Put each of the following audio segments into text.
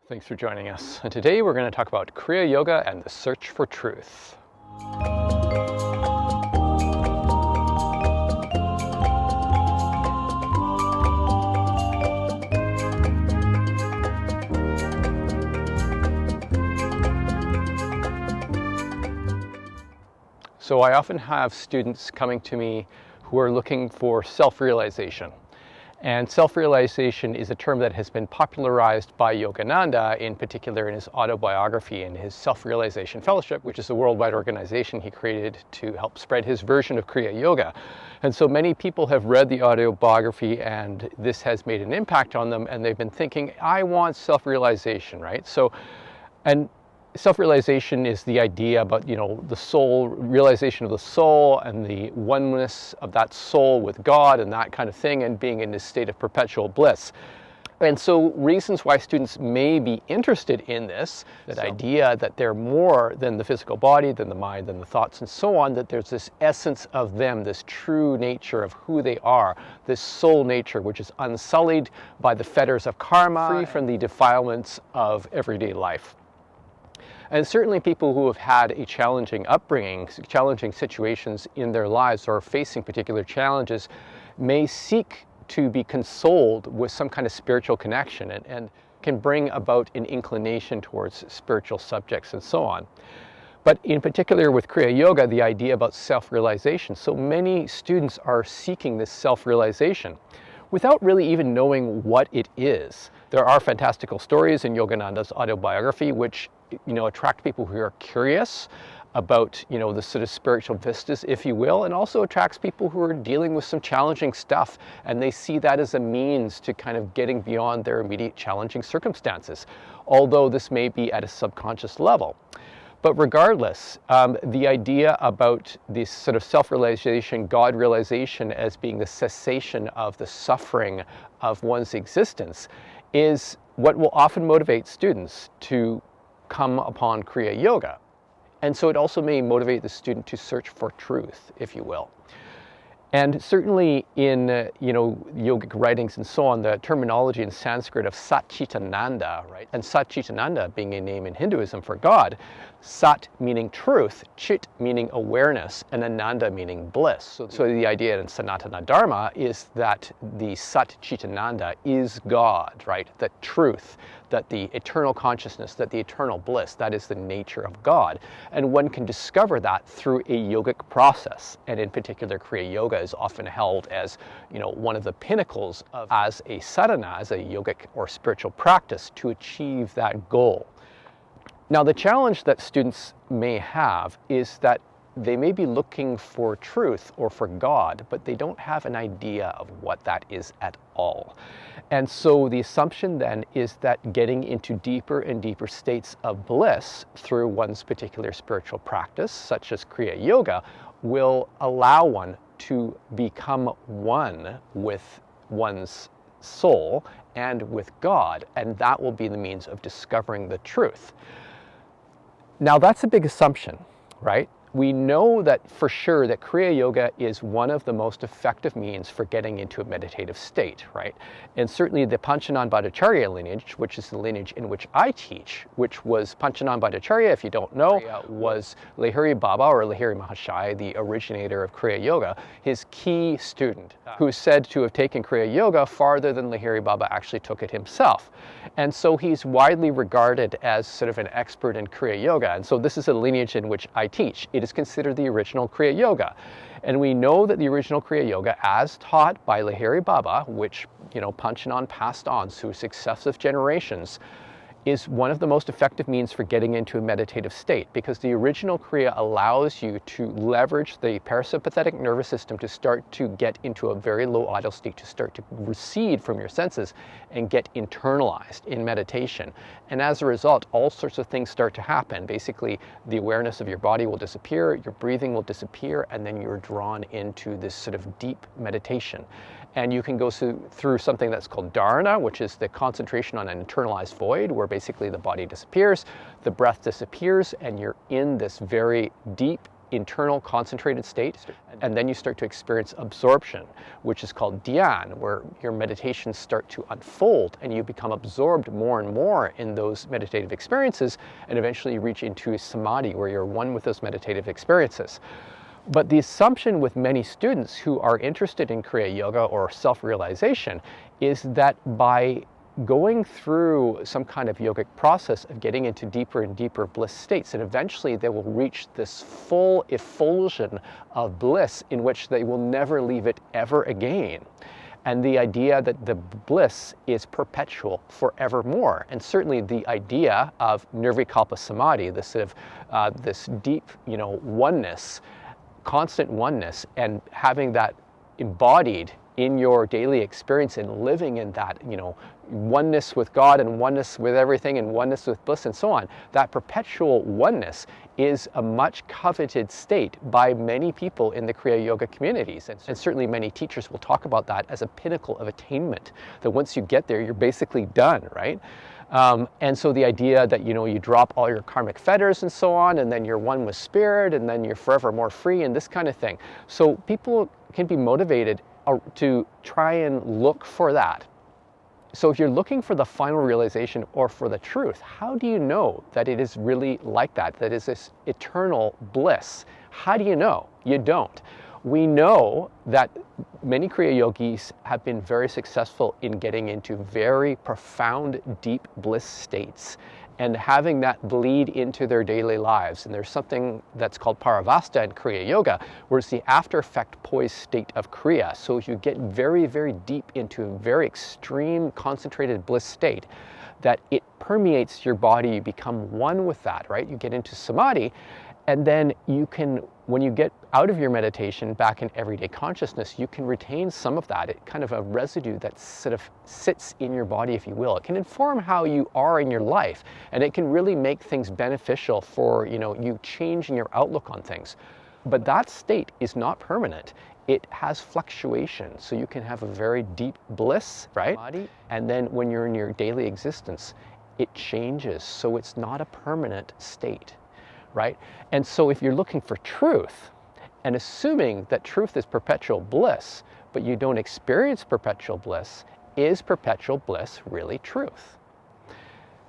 Thanks for joining us. And today we're going to talk about Kriya Yoga and the search for truth. So I often have students coming to me who are looking for self-realization. And self-realization is a term that has been popularized by Yogananda, in particular in his autobiography and his Self-Realization Fellowship, which is a worldwide organization he created to help spread his version of Kriya Yoga. And so many people have read the autobiography and this has made an impact on them, and they've been thinking, I want self-realization, right? And self-realization is the idea about, the soul, realization of the soul and the oneness of that soul with God and that kind of thing, and being in this state of perpetual bliss. And so reasons why students may be interested in this, that idea that they're more than the physical body, than the mind, than the thoughts and so on, that there's this essence of them, this true nature of who they are, this soul nature which is unsullied by the fetters of karma, free from the defilements of everyday life. And certainly people who have had a challenging upbringing, challenging situations in their lives, or are facing particular challenges, may seek to be consoled with some kind of spiritual connection and can bring about an inclination towards spiritual subjects and so on. But in particular with Kriya Yoga, the idea about self-realization, so many students are seeking this self-realization without really even knowing what it is. There are fantastical stories in Yogananda's autobiography which attract people who are curious about, the sort of spiritual vistas, if you will, and also attracts people who are dealing with some challenging stuff, and they see that as a means to kind of getting beyond their immediate challenging circumstances, although this may be at a subconscious level. But regardless, the idea about this sort of self-realization, God realization as being the cessation of the suffering of one's existence is what will often motivate students to come upon Kriya Yoga. And so it also may motivate the student to search for truth, if you will. And certainly in yogic writings and so on, the terminology in Sanskrit of Satchitananda, right? And Satchitananda being a name in Hinduism for God, Sat meaning truth, Chit meaning awareness, and Ananda meaning bliss. So the idea in Sanatana Dharma is that the Satchitananda is God, right? That truth, that the eternal consciousness, that the eternal bliss, that is the nature of God. And one can discover that through a yogic process. And in particular, Kriya Yoga is often held as, one of the pinnacles as a sadhana, as a yogic or spiritual practice to achieve that goal. Now, the challenge that students may have is that they may be looking for truth or for God, but they don't have an idea of what that is at all. And so the assumption then is that getting into deeper and deeper states of bliss through one's particular spiritual practice, such as Kriya Yoga, will allow one to become one with one's soul and with God, and that will be the means of discovering the truth. Now, that's a big assumption, right? We know that for sure that Kriya Yoga is one of the most effective means for getting into a meditative state, right? And certainly the Panchanaambadacharya lineage, which is the lineage in which I teach, which was Panchanaambadacharya, if you don't know, was Lahiri Baba or Lahiri Mahashaya, the originator of Kriya Yoga, his key student, who's said to have taken Kriya Yoga farther than Lahiri Baba actually took it himself. And so he's widely regarded as sort of an expert in Kriya Yoga. And so this is a lineage in which I teach. It is considered the original Kriya Yoga. And we know that the original Kriya Yoga, as taught by Lahiri Baba, which, Panchanan passed on through successive generations, is one of the most effective means for getting into a meditative state, because the original Kriya allows you to leverage the parasympathetic nervous system to start to get into a very low idle state, to start to recede from your senses and get internalized in meditation. And as a result, all sorts of things start to happen. Basically, the awareness of your body will disappear, your breathing will disappear, and then you're drawn into this sort of deep meditation. And you can go through something that's called dharana, which is the concentration on an internalized void, where basically the body disappears, the breath disappears, and you're in this very deep internal concentrated state, and then you start to experience absorption, which is called dhyan, where your meditations start to unfold and you become absorbed more and more in those meditative experiences, and eventually you reach into a samadhi where you're one with those meditative experiences. But the assumption with many students who are interested in Kriya Yoga or self-realization is that by going through some kind of yogic process of getting into deeper and deeper bliss states, and eventually they will reach this full effulsion of bliss in which they will never leave it ever again. And the idea that the bliss is perpetual forevermore. And certainly the idea of nirvikalpa samadhi, this sort of this deep, oneness, constant oneness, and having that embodied in your daily experience and living in that, oneness with God and oneness with everything and oneness with bliss and so on, that perpetual oneness is a much coveted state by many people in the Kriya Yoga communities. And certainly many teachers will talk about that as a pinnacle of attainment, that once you get there, you're basically done, right? And so the idea that, you drop all your karmic fetters and so on, and then you're one with spirit, and then you're forever more free and this kind of thing. So people can be motivated to try and look for that. So if you're looking for the final realization or for the truth, how do you know that it is really like that? That is this eternal bliss. How do you know? You don't. We know that many Kriya yogis have been very successful in getting into very profound, deep bliss states and having that bleed into their daily lives. And there's something that's called paravasta in Kriya Yoga, where it's the after effect poised state of Kriya. So you get very, very deep into a very extreme concentrated bliss state that it permeates your body. You become one with that, right? You get into samadhi, and then you can, when you get out of your meditation back in everyday consciousness, you can retain some of that. It kind of a residue that sort of sits in your body, if you will. It can inform how you are in your life, and it can really make things beneficial for, you changing your outlook on things. But that state is not permanent. It has fluctuation. So you can have a very deep bliss, right? And then when you're in your daily existence, it changes. So it's not a permanent state. Right? And so if you're looking for truth and assuming that truth is perpetual bliss, but you don't experience perpetual bliss, is perpetual bliss really truth?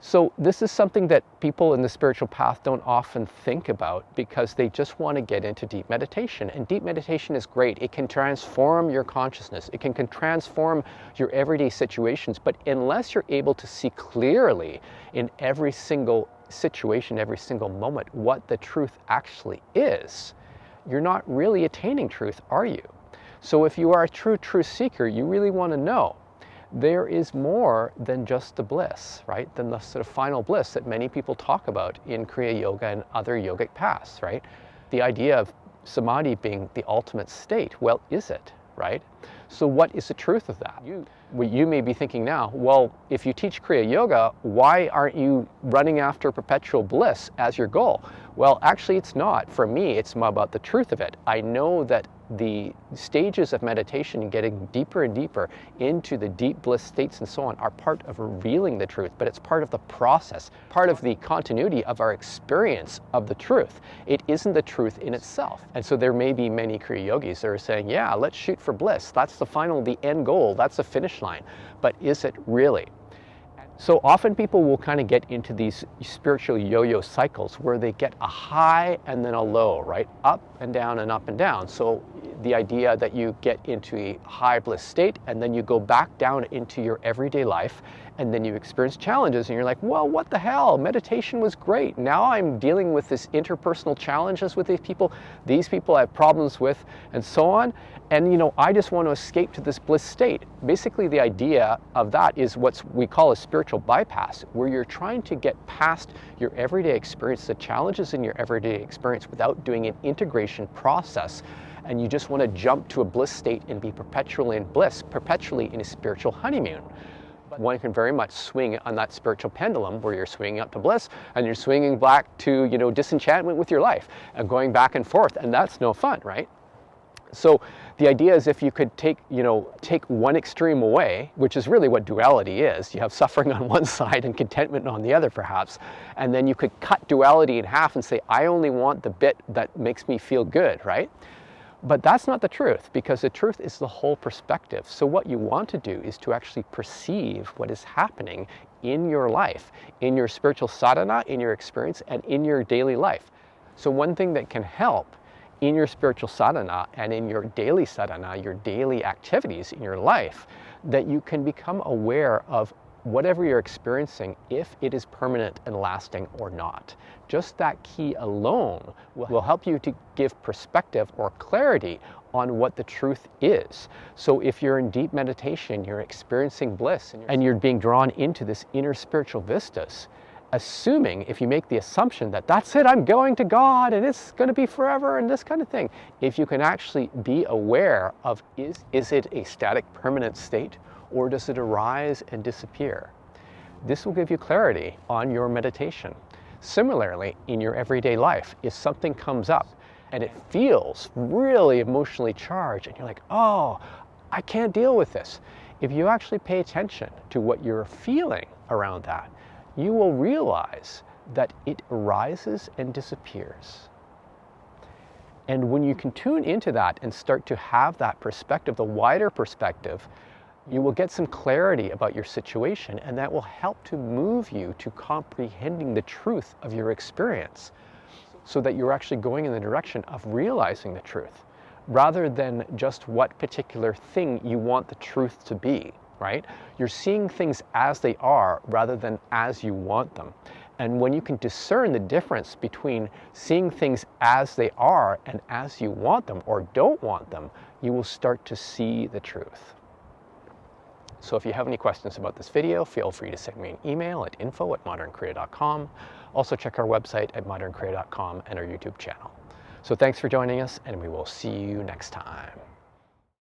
So this is something that people in the spiritual path don't often think about because they just want to get into deep meditation. And deep meditation is great. It can transform your consciousness. It can transform your everyday situations. But unless you're able to see clearly in every single situation, every single moment, what the truth actually is, you're not really attaining truth, are you? So if you are a true truth seeker, you really want to know there is more than just the bliss, right? Than the sort of final bliss that many people talk about in Kriya Yoga and other yogic paths, right? The idea of samadhi being the ultimate state, well, is it, right? So what is the truth of that? You may be thinking now, well, if you teach Kriya Yoga, why aren't you running after perpetual bliss as your goal? Well, actually it's not. For me, it's more about the truth of it. I know that the stages of meditation and getting deeper and deeper into the deep bliss states and so on are part of revealing the truth, but it's part of the process, part of the continuity of our experience of the truth. It isn't the truth in itself. And so there may be many Kriya yogis that are saying, yeah, let's shoot for bliss. That's the end goal. That's the finish line. But is it really? So often people will kind of get into these spiritual yo-yo cycles where they get a high and then a low, right? Up and down and up and down. So the idea that you get into a high bliss state and then you go back down into your everyday life and then you experience challenges and you're like, well, what the hell? Meditation was great. Now I'm dealing with this interpersonal challenges with these people I have problems with and so on. And I just want to escape to this bliss state. Basically the idea of that is what we call a spiritual bypass, where you're trying to get past your everyday experience, the challenges in your everyday experience without doing an integration process. And you just want to jump to a bliss state and be perpetually in bliss, perpetually in a spiritual honeymoon. One can very much swing on that spiritual pendulum where you're swinging up to bliss and you're swinging back to, disenchantment with your life and going back and forth. And that's no fun, right? So The idea is if you could take one extreme away, which is really what duality is. You have suffering on one side and contentment on the other perhaps, and then you could cut duality in half and say, I only want the bit that makes me feel good, right? But that's not the truth, because the truth is the whole perspective. So what you want to do is to actually perceive what is happening in your life, in your spiritual sadhana, in your experience, and in your daily life. So one thing that can help in your spiritual sadhana and in your daily sadhana, your daily activities in your life, that you can become aware of whatever you're experiencing, if it is permanent and lasting or not. Just that key alone will help you to give perspective or clarity on what the truth is. So if you're in deep meditation, you're experiencing bliss, and you're being drawn into this inner spiritual vistas, assuming, if you make the assumption that that's it, I'm going to God and it's going to be forever and this kind of thing, if you can actually be aware of, is it a static permanent state, or does it arise and disappear? This will give you clarity on your meditation. Similarly, in your everyday life, if something comes up and it feels really emotionally charged and you're like, oh, I can't deal with this. If you actually pay attention to what you're feeling around that, you will realize that it arises and disappears. And when you can tune into that and start to have that perspective, the wider perspective, you will get some clarity about your situation, and that will help to move you to comprehending the truth of your experience, so that you're actually going in the direction of realizing the truth, rather than just what particular thing you want the truth to be, right? You're seeing things as they are rather than as you want them. And when you can discern the difference between seeing things as they are and as you want them or don't want them, you will start to see the truth. So if you have any questions about this video, feel free to send me an email at info@modernkriya.com. Also check our website at modernkriya.com and our YouTube channel. So thanks for joining us, and we will see you next time.